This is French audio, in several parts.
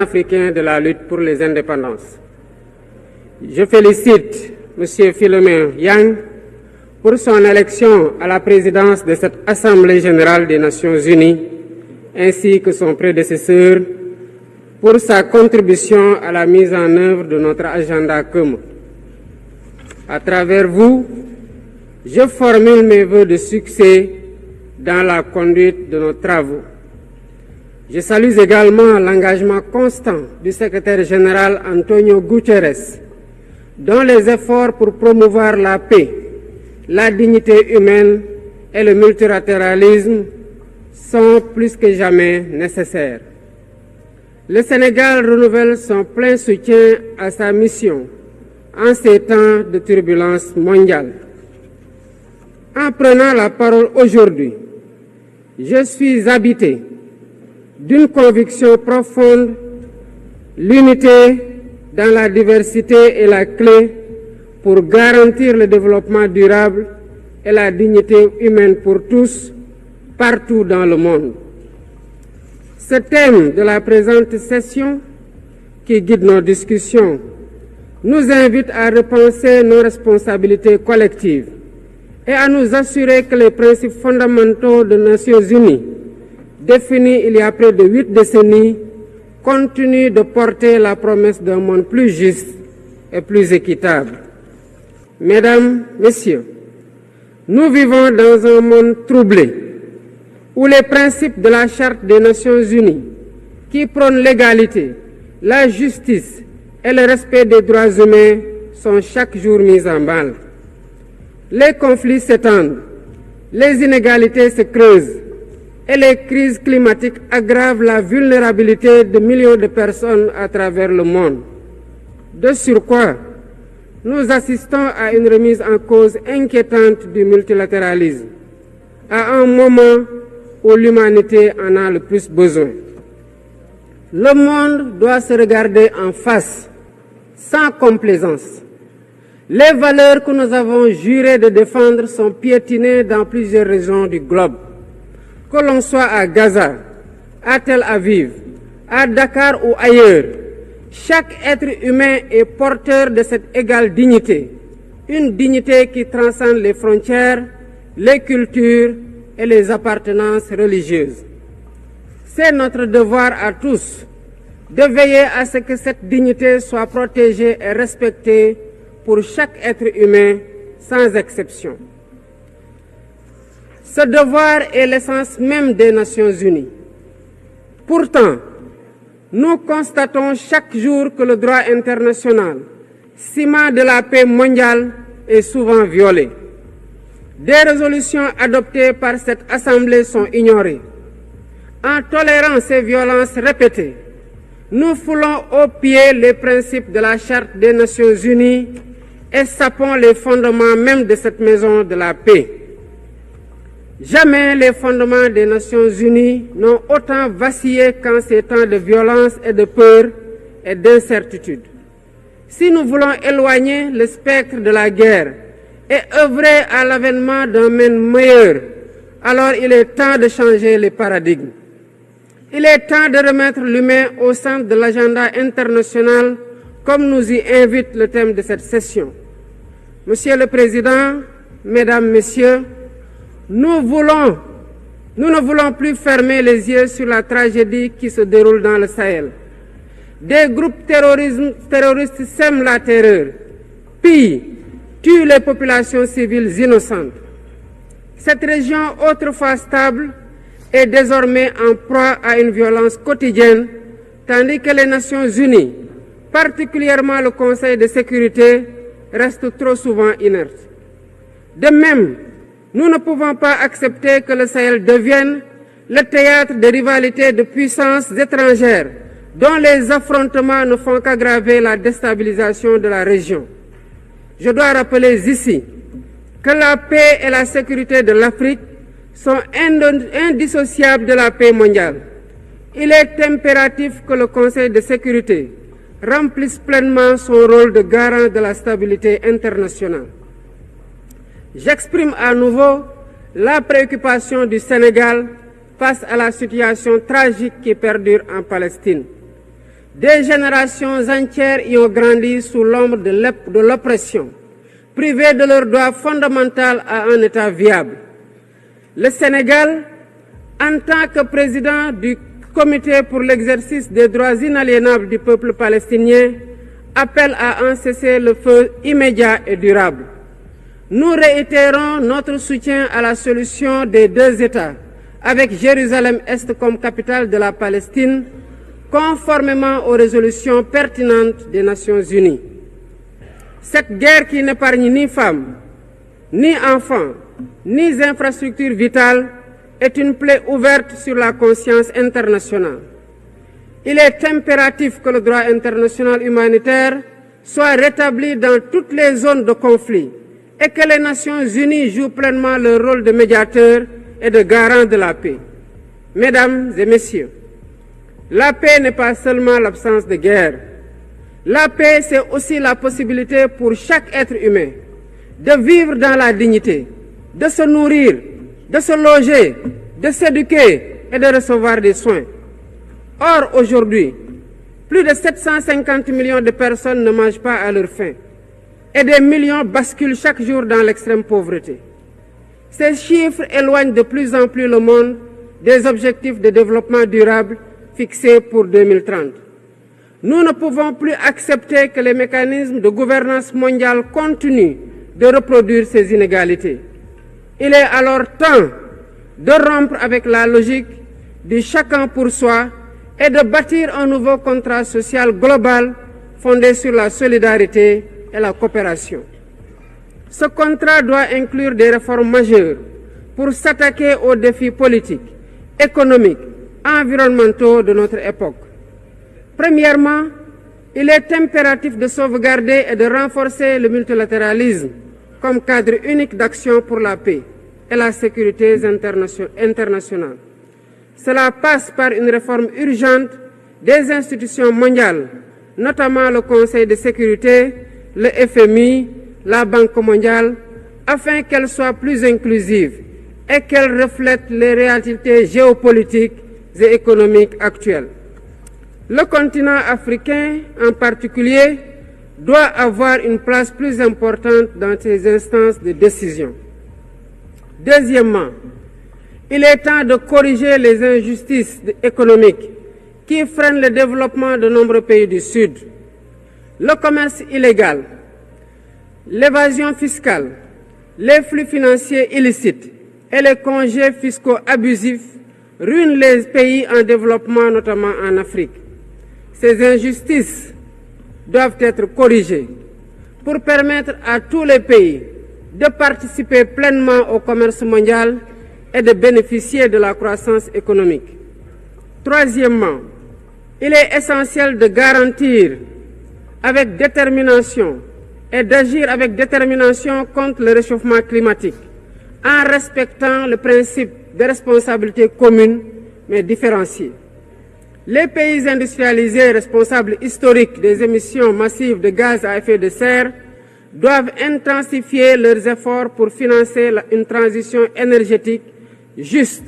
africain de la lutte pour les indépendances. Je félicite M. Philomène Yang pour son élection à la présidence de cette Assemblée générale des Nations unies, ainsi que son prédécesseur pour sa contribution à la mise en œuvre de notre agenda commun. À travers vous, je formule mes vœux de succès dans la conduite de nos travaux. Je salue également l'engagement constant du secrétaire général Antonio Guterres, dont les efforts pour promouvoir la paix, la dignité humaine et le multilatéralisme sont plus que jamais nécessaires. Le Sénégal renouvelle son plein soutien à sa mission en ces temps de turbulence mondiale. En prenant la parole aujourd'hui, je suis habité d'une conviction profonde: l'unité dans la diversité est la clé pour garantir le développement durable et la dignité humaine pour tous, partout dans le monde. Ce thème de la présente session, qui guide nos discussions, nous invite à repenser nos responsabilités collectives et à nous assurer que les principes fondamentaux des Nations unies, définis il y a près de 8 décennies, continuent de porter la promesse d'un monde plus juste et plus équitable. Mesdames, Messieurs, nous vivons dans un monde troublé, où les principes de la Charte des Nations unies, qui prônent l'égalité, la justice et le respect des droits humains, sont chaque jour mis en mal. Les conflits s'étendent, les inégalités se creusent et les crises climatiques aggravent la vulnérabilité de millions de personnes à travers le monde. De surcroît, nous assistons à une remise en cause inquiétante du multilatéralisme, à un moment où l'humanité en a le plus besoin. Le monde doit se regarder en face, sans complaisance. Les valeurs que nous avons juré de défendre sont piétinées dans plusieurs régions du globe. Que l'on soit à Gaza, à Tel Aviv, à Dakar ou ailleurs, chaque être humain est porteur de cette égale dignité, une dignité qui transcende les frontières, les cultures et les appartenances religieuses. C'est notre devoir à tous de veiller à ce que cette dignité soit protégée et respectée pour chaque être humain, sans exception. Ce devoir est l'essence même des Nations unies. Pourtant, nous constatons chaque jour que le droit international, ciment de la paix mondiale, est souvent violé. Des résolutions adoptées par cette Assemblée sont ignorées. En tolérant ces violences répétées, nous foulons aux pieds les principes de la Charte des Nations unies et sapons les fondements même de cette maison de la paix. Jamais les fondements des Nations unies n'ont autant vacillé qu'en ces temps de violence et de peur et d'incertitude. Si nous voulons éloigner le spectre de la guerre et œuvrer à l'avènement d'un monde meilleur, alors il est temps de changer les paradigmes. Il est temps de remettre l'humain au centre de l'agenda international, comme nous y invite le thème de cette session. Monsieur le Président, Mesdames, Messieurs, nous ne voulons plus fermer les yeux sur la tragédie qui se déroule dans le Sahel. Des groupes terroristes sèment la terreur, pillent, tuent les populations civiles innocentes. Cette région, autrefois stable, est désormais en proie à une violence quotidienne, tandis que les Nations unies, particulièrement le Conseil de sécurité, restent trop souvent inertes. De même, nous ne pouvons pas accepter que le Sahel devienne le théâtre de rivalités de puissances étrangères dont les affrontements ne font qu'aggraver la déstabilisation de la région. Je dois rappeler ici que la paix et la sécurité de l'Afrique sont indissociables de la paix mondiale. Il est impératif que le Conseil de sécurité remplisse pleinement son rôle de garant de la stabilité internationale. J'exprime à nouveau la préoccupation du Sénégal face à la situation tragique qui perdure en Palestine. Des générations entières y ont grandi sous l'ombre de l'oppression, privées de leurs droits fondamentaux à un État viable. Le Sénégal, en tant que président du Comité pour l'exercice des droits inaliénables du peuple palestinien, appelle à un cessez-le-feu immédiat et durable. Nous réitérons notre soutien à la solution des deux États, avec Jérusalem-Est comme capitale de la Palestine, conformément aux résolutions pertinentes des Nations Unies. Cette guerre qui n'épargne ni femmes, ni enfants, ni infrastructures vitales est une plaie ouverte sur la conscience internationale. Il est impératif que le droit international humanitaire soit rétabli dans toutes les zones de conflit et que les Nations Unies jouent pleinement leur rôle de médiateur et de garant de la paix. Mesdames et messieurs, la paix n'est pas seulement l'absence de guerre. La paix, c'est aussi la possibilité pour chaque être humain de vivre dans la dignité, de se nourrir, de se loger, de s'éduquer et de recevoir des soins. Or, aujourd'hui, plus de 750 millions de personnes ne mangent pas à leur faim et des millions basculent chaque jour dans l'extrême pauvreté. Ces chiffres éloignent de plus en plus le monde des objectifs de développement durable fixés pour 2030. Nous ne pouvons plus accepter que les mécanismes de gouvernance mondiale continuent de reproduire ces inégalités. Il est alors temps de rompre avec la logique du chacun pour soi et de bâtir un nouveau contrat social global fondé sur la solidarité et la coopération. Ce contrat doit inclure des réformes majeures pour s'attaquer aux défis politiques, économiques, environnementaux de notre époque. Premièrement, il est impératif de sauvegarder et de renforcer le multilatéralisme comme cadre unique d'action pour la paix et la sécurité internationale. Cela passe par une réforme urgente des institutions mondiales, notamment le Conseil de sécurité, le FMI, la Banque mondiale, afin qu'elles soient plus inclusives et qu'elles reflètent les réalités géopolitiques et économiques actuelles. Le continent africain, en particulier, doit avoir une place plus importante dans ces instances de décision. Deuxièmement, il est temps de corriger les injustices économiques qui freinent le développement de nombreux pays du Sud. Le commerce illégal, l'évasion fiscale, les flux financiers illicites et les congés fiscaux abusifs ruinent les pays en développement, notamment en Afrique. Ces injustices doivent être corrigées pour permettre à tous les pays de participer pleinement au commerce mondial et de bénéficier de la croissance économique. Troisièmement, il est essentiel de garantir avec détermination et d'agir avec détermination contre le réchauffement climatique en respectant le principe de responsabilité commune mais différenciée. Les pays industrialisés responsables historiques des émissions massives de gaz à effet de serre doivent intensifier leurs efforts pour financer une transition énergétique juste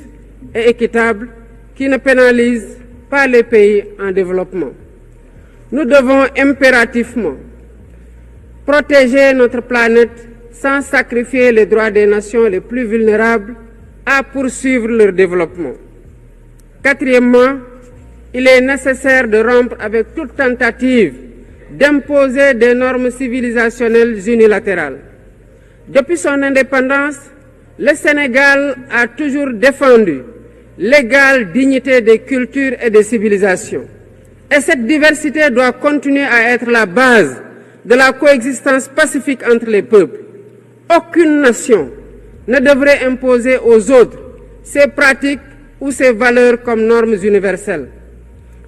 et équitable qui ne pénalise pas les pays en développement. Nous devons impérativement protéger notre planète sans sacrifier les droits des nations les plus vulnérables à poursuivre leur développement. Quatrièmement, il est nécessaire de rompre avec toute tentative d'imposer des normes civilisationnelles unilatérales. Depuis son indépendance, le Sénégal a toujours défendu l'égale dignité des cultures et des civilisations. Et cette diversité doit continuer à être la base de la coexistence pacifique entre les peuples. Aucune nation ne devrait imposer aux autres ses pratiques ou ses valeurs comme normes universelles.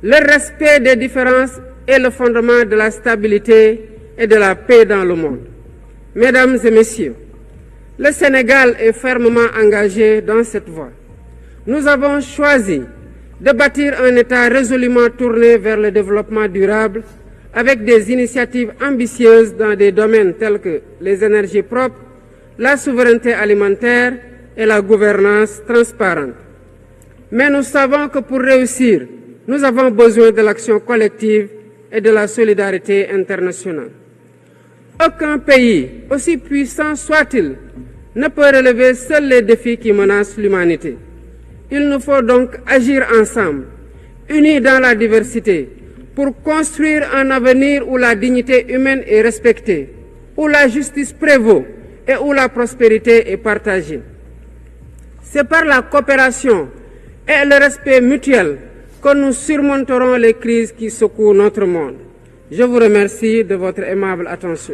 Le respect des différences est le fondement de la stabilité et de la paix dans le monde. Mesdames et messieurs, le Sénégal est fermement engagé dans cette voie. Nous avons choisi de bâtir un État résolument tourné vers le développement durable avec des initiatives ambitieuses dans des domaines tels que les énergies propres, la souveraineté alimentaire et la gouvernance transparente. Mais nous savons que pour réussir, nous avons besoin de l'action collective et de la solidarité internationale. Aucun pays, aussi puissant soit-il, ne peut relever seuls les défis qui menacent l'humanité. Il nous faut donc agir ensemble, unis dans la diversité, pour construire un avenir où la dignité humaine est respectée, où la justice prévaut et où la prospérité est partagée. C'est par la coopération et le respect mutuel que nous surmonterons les crises qui secouent notre monde. Je vous remercie de votre aimable attention.